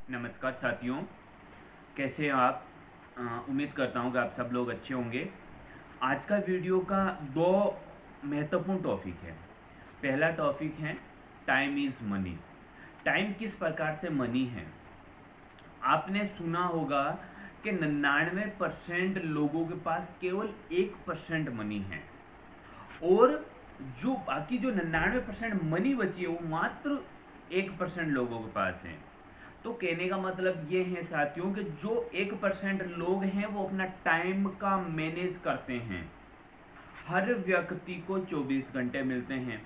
नमस्कार साथियों, कैसे हैं आप। उम्मीद करता हूं कि आप सब लोग अच्छे होंगे। आज का वीडियो का दो महत्वपूर्ण टॉपिक है। पहला टॉपिक है टाइम इज़ मनी। टाइम किस प्रकार से मनी है। आपने सुना होगा कि 99% लोगों के पास केवल 1% मनी है और जो बाकी जो 99% मनी बची है वो मात्र 1% लोगों के पास है। तो कहने का मतलब ये है साथियों कि जो 1% लोग हैं वो अपना टाइम का मैनेज करते हैं। हर व्यक्ति को 24 घंटे मिलते हैं।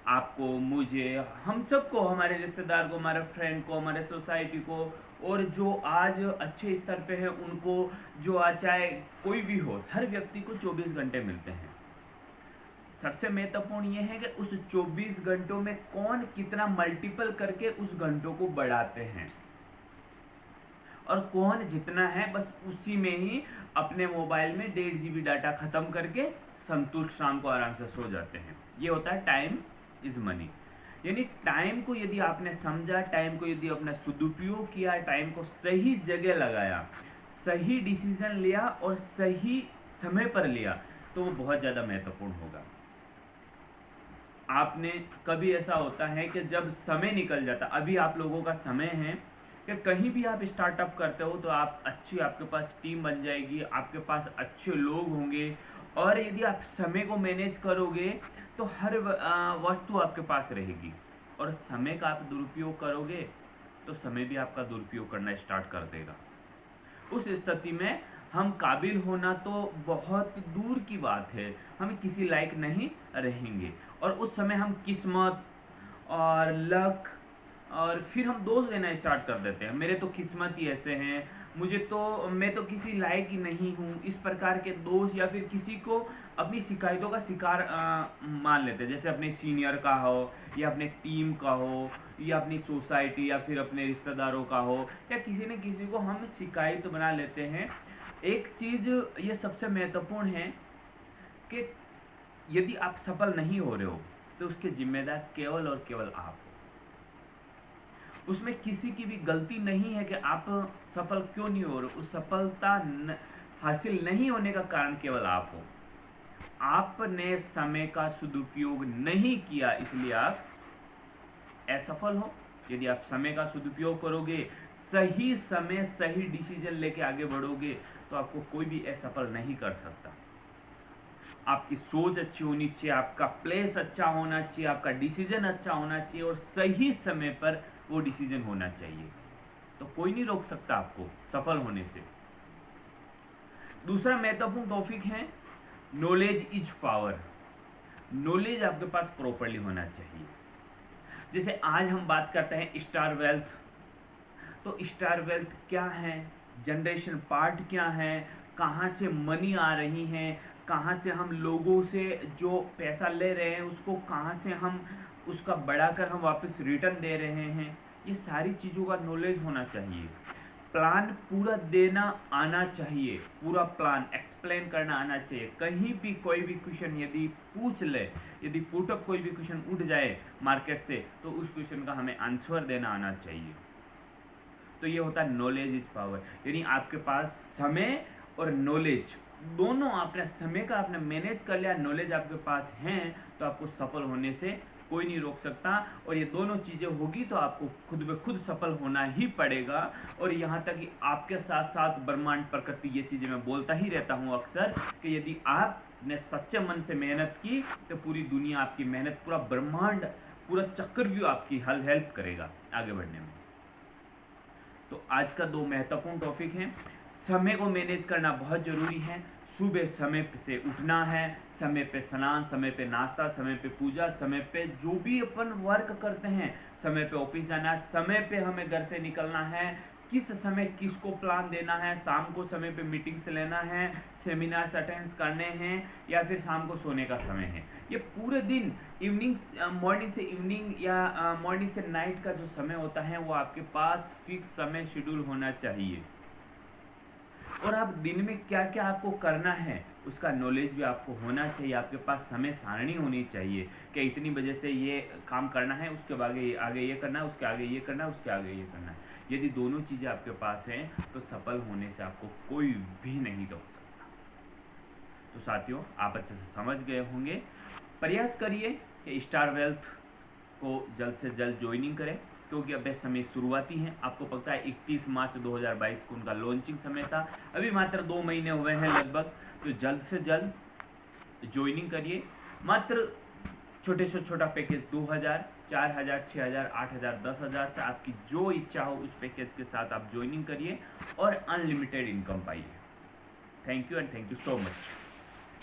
आपको, मुझे, हम सबको, हमारे रिश्तेदार को, हमारे फ्रेंड को, हमारे सोसाइटी को, और जो आज अच्छे स्तर पे है उनको, जो आज चाहे कोई भी हो, हर व्यक्ति को 24 घंटे मिलते हैं। सबसे महत्वपूर्ण यह है कि उस 24 घंटों में कौन कितना मल्टीपल करके उस घंटों को बढ़ाते हैं और कौन जितना है बस उसी में ही अपने मोबाइल में 1.5 GB डाटा खत्म करके संतुष्ट शाम को आराम से सो जाते हैं। ये होता है टाइम इज मनी। यानी टाइम को यदि आपने समझा, टाइम को यदि आपने सदुपयोग किया, टाइम को सही जगह लगाया, सही डिसीजन लिया और सही समय पर लिया तो वो बहुत ज़्यादा महत्वपूर्ण होगा। आपने कभी ऐसा होता है कि जब समय निकल जाता, अभी आप लोगों का समय है कि कहीं भी आप स्टार्टअप करते हो तो आप अच्छी, आपके पास टीम बन जाएगी, आपके पास अच्छे लोग होंगे और यदि आप समय को मैनेज करोगे तो हर वस्तु आपके पास रहेगी। और समय का आप दुरुपयोग करोगे तो समय भी आपका दुरुपयोग करना स्टार्ट कर देगा। उस स्थिति में हम काबिल होना तो बहुत दूर की बात है, हम किसी लायक नहीं रहेंगे। और उस समय हम किस्मत और लक और फिर हम दोष देना स्टार्ट कर देते हैं। मेरे तो किस्मत ही ऐसे हैं, मैं तो किसी लायक ही नहीं हूँ, इस प्रकार के दोष, या फिर किसी को अपनी शिकायतों का शिकार मान लेते हैं। जैसे अपने सीनियर का हो या अपने टीम का हो या अपनी सोसाइटी या फिर अपने रिश्तेदारों का हो या किसी न किसी को हम शिकायत बना लेते हैं। एक चीज़ ये सबसे महत्वपूर्ण है कि यदि आप सफल नहीं हो रहे हो तो उसके जिम्मेदार केवल और केवल आप हो। उसमें किसी की भी गलती नहीं है कि आप सफल क्यों नहीं हो रहे। उस सफलता हासिल नहीं होने का कारण केवल आप हो। आपने समय का सदुपयोग नहीं किया, इसलिए आप असफल हो। यदि आप समय का सदुपयोग करोगे, सही समय सही डिसीजन लेके आगे बढ़ोगे तो आपको कोई भी असफल नहीं कर सकता। आपकी सोच अच्छी होनी चाहिए, आपका प्लेस अच्छा होना चाहिए, आपका डिसीजन अच्छा होना चाहिए और सही समय पर वो डिसीजन होना चाहिए। तो कोई नहीं रोक सकता आपको सफल होने से। दूसरा महत्वपूर्ण टॉपिक है नॉलेज इज पावर। नॉलेज आपके पास प्रॉपरली होना चाहिए। जैसे आज हम बात करते हैं स्टार वेल्थ, तो स्टार वेल्थ क्या है, जनरेशन पार्ट क्या है, कहाँ से मनी आ रही है, कहाँ से हम लोगों से जो पैसा ले रहे हैं उसको कहाँ से हम उसका बढ़ाकर हम वापस रिटर्न दे रहे हैं, ये सारी चीज़ों का नॉलेज होना चाहिए। प्लान पूरा देना आना चाहिए, पूरा प्लान एक्सप्लेन करना आना चाहिए। कहीं भी कोई भी क्वेश्चन यदि पूछ ले, यदि फुटअप कोई भी क्वेश्चन उठ जाए मार्केट से तो उस क्वेश्चन का हमें आंसर देना आना चाहिए। तो ये होता है नॉलेज इज पावर। यानी आपके पास समय और नॉलेज दोनों, आपने समय का आपने मैनेज कर लिया, नॉलेज आपके पास है तो आपको सफल होने से कोई नहीं रोक सकता। और ये दोनों चीज़ें होगी तो आपको खुद ब खुद सफल होना ही पड़ेगा। और यहाँ तक कि आपके साथ साथ ब्रह्मांड प्रकृति, ये चीज़ें मैं बोलता ही रहता हूँ अक्सर कि यदि आपने सच्चे मन से मेहनत की तो पूरी दुनिया आपकी मेहनत, पूरा ब्रह्मांड, पूरा चक्रव्यूह आपकी हेल्प करेगा आगे बढ़ने में। तो आज का दो महत्वपूर्ण टॉपिक हैं। समय को मैनेज करना बहुत ज़रूरी है। सुबह समय से उठना है, समय पे स्नान, समय पे नाश्ता, समय पे पूजा, समय पे जो भी अपन वर्क करते हैं, समय पे ऑफिस जाना है, समय पे हमें घर से निकलना है, किस समय किसको प्लान देना है, शाम को समय पे मीटिंग्स लेना है, सेमिनार्स अटेंड करने हैं या फिर शाम को सोने का समय है। ये पूरे दिन मॉर्निंग से इवनिंग या मॉर्निंग से नाइट का जो समय होता है वो आपके पास फिक्स समय शेड्यूल होना चाहिए। और आप दिन में क्या क्या आपको करना है उसका नॉलेज भी आपको होना चाहिए। आपके पास समय सारणी होनी चाहिए कि इतनी बजे से ये काम करना है, उसके आगे ये करना है, उसके आगे ये करना है, उसके आगे ये करना है। यदि दोनों चीज़ें आपके पास हैं तो सफल होने से आपको कोई भी नहीं रोक सकता। तो साथियों, आप अच्छे से समझ गए होंगे। प्रयास करिए कि स्टार वेल्थ को जल्द से जल्द ज्वाइनिंग करें, क्योंकि अब समय शुरुआती है। आपको पता है 31 मार्च 2022 को उनका लॉन्चिंग समय था, अभी मात्र 2 महीने हुए हैं लगभग। तो जल्द से जल्द ज्वाइनिंग करिए। मात्र छोटे से छोटा पैकेज 2000, 4000, 6000, 8000, 10,000 से आपकी जो इच्छा हो उस पैकेज के साथ आप ज्वाइनिंग करिए और अनलिमिटेड इनकम पाइए। Thank you and thank you so much.